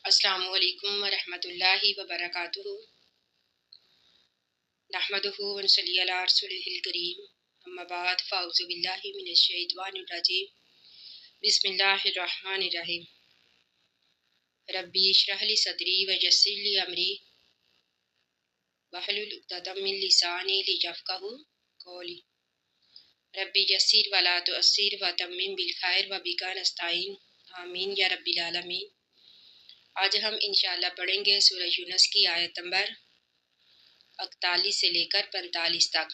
السلام علیکم ورحمۃ اللہ وبرکاتہ۔ نحمدہ ونصلی علی رسولہ الکریم، اما بعد فاعوذ باللہ من الشیطان الرجیم، بسم اللہ الرحمن الرحیم۔ ربی اشرح لی صدری ویسر لی امری واحلل عقدۃ من لسانی لیفقہوا قولی۔ ربی یسر ولا تعسر وتمم بالخیر وبک نستعین، آمین یا رب العالمین۔ آج ہم انشاءاللہ پڑھیں گے سورہ یونس کی آیت نمبر 41 سے لے کر 45 تک۔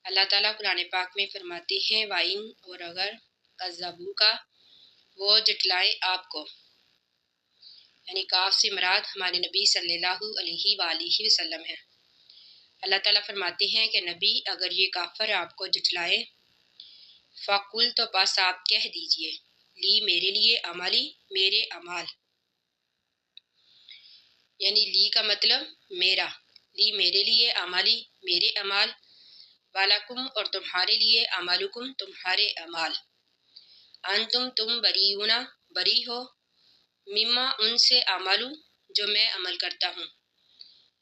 اللہ تعالیٰ قرآن پاک میں فرماتے ہیں وَإِن، اور اگر کذبوک، وہ جھٹلائیں آپ کو، یعنی کاف سے مراد ہمارے نبی صلی اللہ علیہ وآلہ وسلم ہے۔ اللہ تعالیٰ فرماتے ہیں کہ نبی اگر یہ کافر آپ کو جھٹلائے، فَقُلْ، تو بس آپ کہہ دیجئے، لی میرے لیے، عملی میرے اعمال، یعنی لی کا مطلب میرا، لی میرے لیے، عملی میرے اعمال، وَلَکُمْ، اور تمہارے لیے، عملکم تمہارے اعمال، انتم تم بریئون بری ہو، مما ان سے، عملو جو میں عمل کرتا ہوں،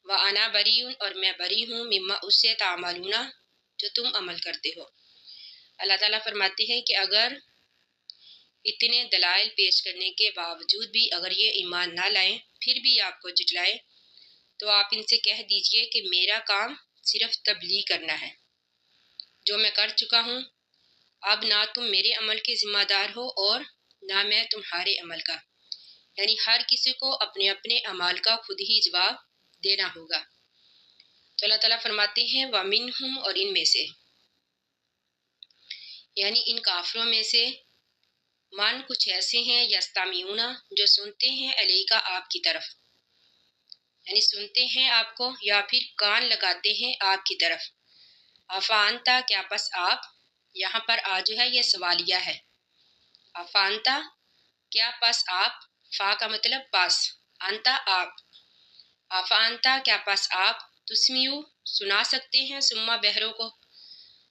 وَأَنَا بَرِیٌّ، اور میں بری ہوں، مما اس سے، تعملون جو تم عمل کرتے ہو۔ اللہ تعالیٰ فرماتے ہیں کہ اگر اتنے دلائل پیش کرنے کے باوجود بھی اگر یہ ایمان نہ لائیں، پھر بھی آپ کو جھٹلائیں، تو آپ ان سے کہہ دیجئے کہ میرا کام صرف تبلیغ کرنا ہے، جو میں کر چکا ہوں، اب نہ تم میرے عمل کے ذمہ دار ہو اور نہ میں تمہارے عمل کا، یعنی ہر کسی کو اپنے اپنے اعمال کا خود ہی جواب دینا ہوگا۔ تو اللہ تعالیٰ فرماتے ہیں وَمِنْہُمْ، اور ان میں سے، یعنی ان کافروں میں سے، من کچھ ایسے ہیں، یستمعون جو سنتے ہیں، علیکا آپ کی طرف، یعنی سنتے ہیں آپ کو یا پھر کان لگاتے ہیں آپ کی طرف۔ افانتا، کیا پس آپ، یہاں پر آ جو ہے یہ سوالیہ ہے، افانتا کیا پس آپ، فا کا مطلب پس، انتا آپ، افانتا کیا پس آپ، تسمیو سنا سکتے ہیں، سما بہروں کو،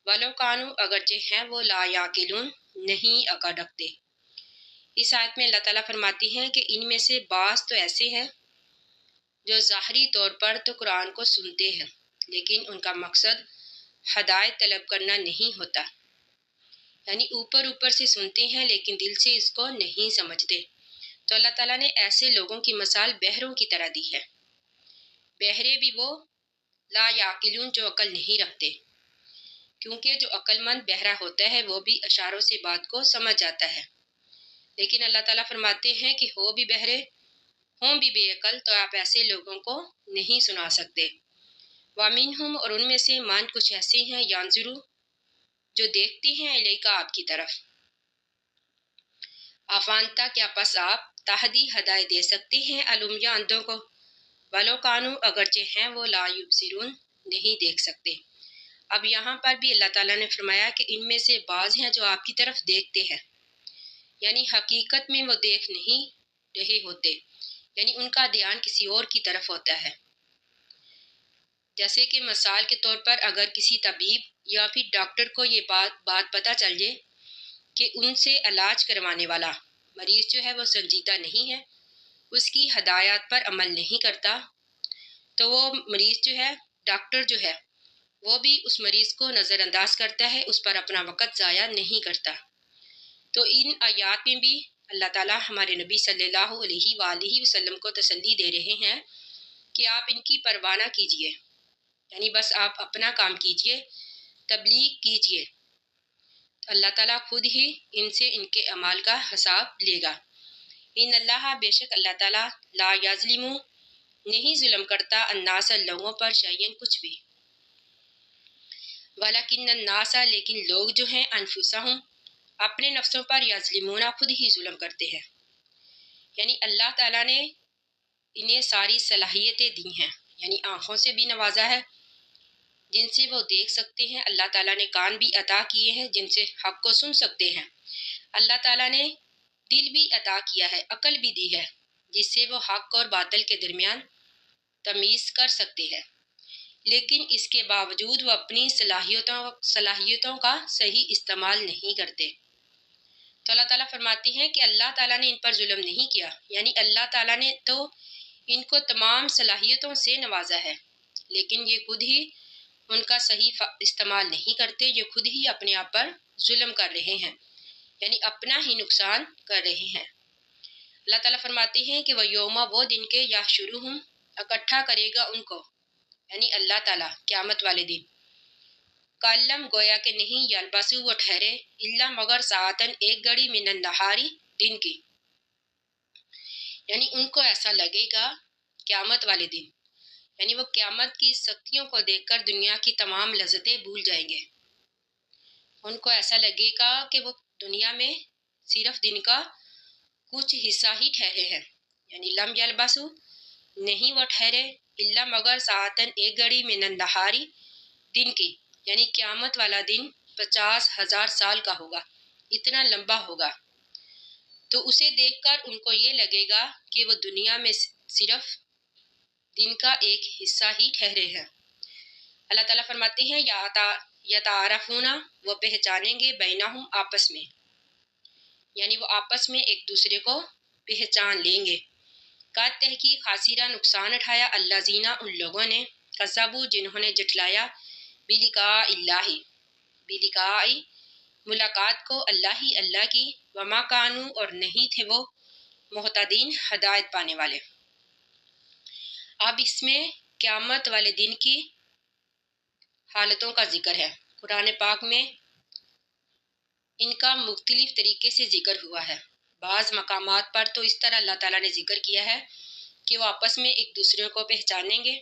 ولو کانو اگرچہ ہیں وہ، لا یاقلون نہیں عقل رکھتے۔ اس آیت میں اللہ تعالیٰ فرماتی ہیں کہ ان میں سے بعض تو ایسے ہیں جو ظاہری طور پر تو قرآن کو سنتے ہیں، لیکن ان کا مقصد ہدایت طلب کرنا نہیں ہوتا، یعنی اوپر اوپر سے سنتے ہیں لیکن دل سے اس کو نہیں سمجھتے۔ تو اللہ تعالیٰ نے ایسے لوگوں کی مثال بہروں کی طرح دی ہے۔ بہرے بھی وہ، لا یعقلون جو عقل نہیں رکھتے، کیونکہ جو عقل مند بہرا ہوتا ہے وہ بھی اشاروں سے بات کو سمجھ جاتا ہے، لیکن اللہ تعالیٰ فرماتے ہیں کہ ہو بھی بہرے ہوں بھی بے عقل تو آپ ایسے لوگوں کو نہیں سنا سکتے۔ وَمِنْہُمْ، اور ان میں سے، مان کچھ ایسے ہیں، ینظروا جو دیکھتے ہیں، الیکا آپ کی طرف۔ افانتا کیا پس آپ، تہدی ہدایت دے سکتے ہیں، العمیٰ اندھوں کو، ولو کانو اگرچہ ہیں وہ، لا یبصرون نہیں دیکھ سکتے۔ اب یہاں پر بھی اللہ تعالیٰ نے فرمایا کہ ان میں سے بعض ہیں جو آپ کی طرف دیکھتے ہیں، یعنی حقیقت میں وہ دیکھ نہیں رہے ہوتے، یعنی ان کا دھیان کسی اور کی طرف ہوتا ہے۔ جیسے کہ مثال کے طور پر اگر کسی طبیب یا پھر ڈاکٹر کو یہ بات پتہ چل جائے کہ ان سے علاج کروانے والا مریض جو ہے وہ سنجیدہ نہیں ہے، اس کی ہدایات پر عمل نہیں کرتا، تو وہ مریض جو ہے، ڈاکٹر جو ہے وہ بھی اس مریض کو نظر انداز کرتا ہے، اس پر اپنا وقت ضائع نہیں کرتا۔ تو ان آیات میں بھی اللہ تعالیٰ ہمارے نبی صلی اللہ علیہ وآلہ وسلم کو تسلی دے رہے ہیں کہ آپ ان کی پرواہ نہ کیجیے، یعنی بس آپ اپنا کام کیجیے، تبلیغ کیجیے، اللہ تعالیٰ خود ہی ان سے ان کے اعمال کا حساب لے گا۔ ان اللہ، بے شک اللہ تعالیٰ، لا یظلم نہیں ظلم کرتا، الناس لوگوں پر، شیئن کچھ بھی، ولکن الناس لیکن لوگ جو ہیں، انفسہم اپنے نفسوں پر، یظلمون خود ہی ظلم کرتے ہیں، یعنی اللہ تعالیٰ نے انہیں ساری صلاحیتیں دی ہیں، یعنی آنکھوں سے بھی نوازا ہے جن سے وہ دیکھ سکتے ہیں، اللہ تعالیٰ نے کان بھی عطا کیے ہیں جن سے حق کو سن سکتے ہیں، اللہ تعالیٰ نے دل بھی عطا کیا ہے، عقل بھی دی ہے جس سے وہ حق اور باطل کے درمیان تمیز کر سکتے ہیں، لیکن اس کے باوجود وہ اپنی صلاحیتوں کا صحیح استعمال نہیں کرتے۔ تو اللہ تعالیٰ فرماتے ہیں کہ اللہ تعالیٰ نے ان پر ظلم نہیں کیا، یعنی اللہ تعالیٰ نے تو ان کو تمام صلاحیتوں سے نوازا ہے، لیکن یہ خود ہی ان کا صحیح استعمال نہیں کرتے، یہ خود ہی اپنے آپ پر ظلم کر رہے ہیں، یعنی اپنا ہی نقصان کر رہے ہیں۔ اللہ تعالیٰ فرماتے ہیں کہ وہ یوما، وہ دن کے یحشرہم، اکٹھا کرے گا ان کو، یعنی اللہ تعالیٰ قیامت والے دن، کالم گویا کہ نہیں، یلبسو وہ ٹھہرے، الا مگر ساعتن ایک گھڑی، من النہاری دن کی، یعنی ان کو ایسا لگے گا قیامت والے دن، یعنی وہ قیامت کی سختیوں کو دیکھ کر دنیا کی تمام لذتیں بھول جائیں گے۔ ان کو ایسا لگے گا کہ وہ دنیا میں صرف دن کا کچھ حصہ ہی ٹھہرے ہیں، یعنی لم یلبسو، نہیں وہ ٹھہرے، الا مگر ساعتن ایک گھڑی، من النہاری دن کی، یعنی قیامت والا دن 50,000 سال کا ہوگا، اتنا لمبا ہوگا۔ تو اسے دیکھ کر ان کو یہ لگے گا کہ وہ دنیا میں صرف دن کا ایک حصہ ہی ٹھہرے ہیں۔ اللہ تعالیٰ فرماتے ہیں یتعارفون، وہ پہچانیں گے، بینہم، آپس میں، یعنی وہ آپس میں ایک دوسرے کو پہچان لیں گے۔ کا تحقیق خاسرہ، نقصان اٹھایا، الذین، ان لوگوں نے، کذبوا، جنہوں نے جھٹلایا، بلقاء اللہ، بلقاء، ملاقات کو، اللہ کی، وما کانوا، اور نہیں تھے وہ، مہتدین، ہدایت پانے والے۔ اب اس میں قیامت والے دن کی حالتوں کا ذکر ہے۔ قرآن پاک میں ان کا مختلف طریقے سے ذکر ہوا ہے۔ بعض مقامات پر تو اس طرح اللہ تعالیٰ نے ذکر کیا ہے کہ وہ آپس میں ایک دوسرے کو پہچانیں گے،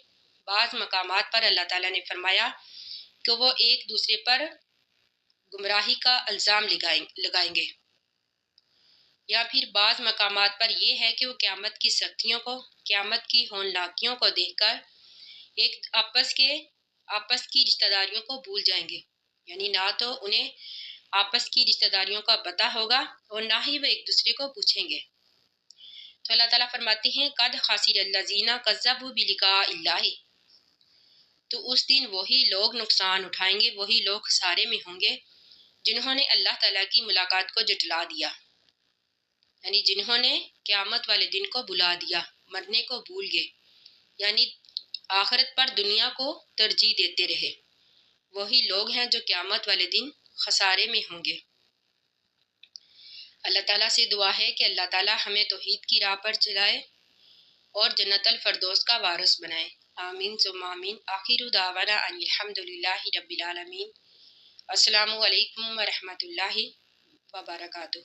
بعض مقامات پر اللہ تعالیٰ نے فرمایا کہ وہ ایک دوسرے پر گمراہی کا الزام لگائیں گے، یا پھر بعض مقامات پر یہ ہے کہ وہ قیامت کی سختیوں کو، قیامت کی ہولناکیوں کو دیکھ کر ایک آپس کی رشتہ داریوں کو بھول جائیں گے، یعنی نہ تو انہیں آپس کی رشتہ داریوں کا پتہ ہوگا اور نہ ہی وہ ایک دوسرے کو پوچھیں گے۔ تو اللہ تعالیٰ فرماتے ہیں قد خسر الذین کذبوا بلقاء اللہ، تو اس دن وہی لوگ نقصان اٹھائیں گے، وہی لوگ خسارے میں ہوں گے جنہوں نے اللہ تعالیٰ کی ملاقات کو جھٹلا دیا، یعنی جنہوں نے قیامت والے دن کو بلا دیا، مرنے کو بھول گئے، یعنی آخرت پر دنیا کو ترجیح دیتے رہے، وہی لوگ ہیں جو قیامت والے دن خسارے میں ہوں گے۔ اللہ تعالیٰ سے دعا ہے کہ اللہ تعالیٰ ہمیں توحید کی راہ پر چلائے اور جنت الفردوس کا وارث بنائے، آمین ثم آمین۔ آخر دعوانا ان الحمد للہ رب العالمین۔ السلام علیکم ورحمۃ اللہ وبرکاتہ۔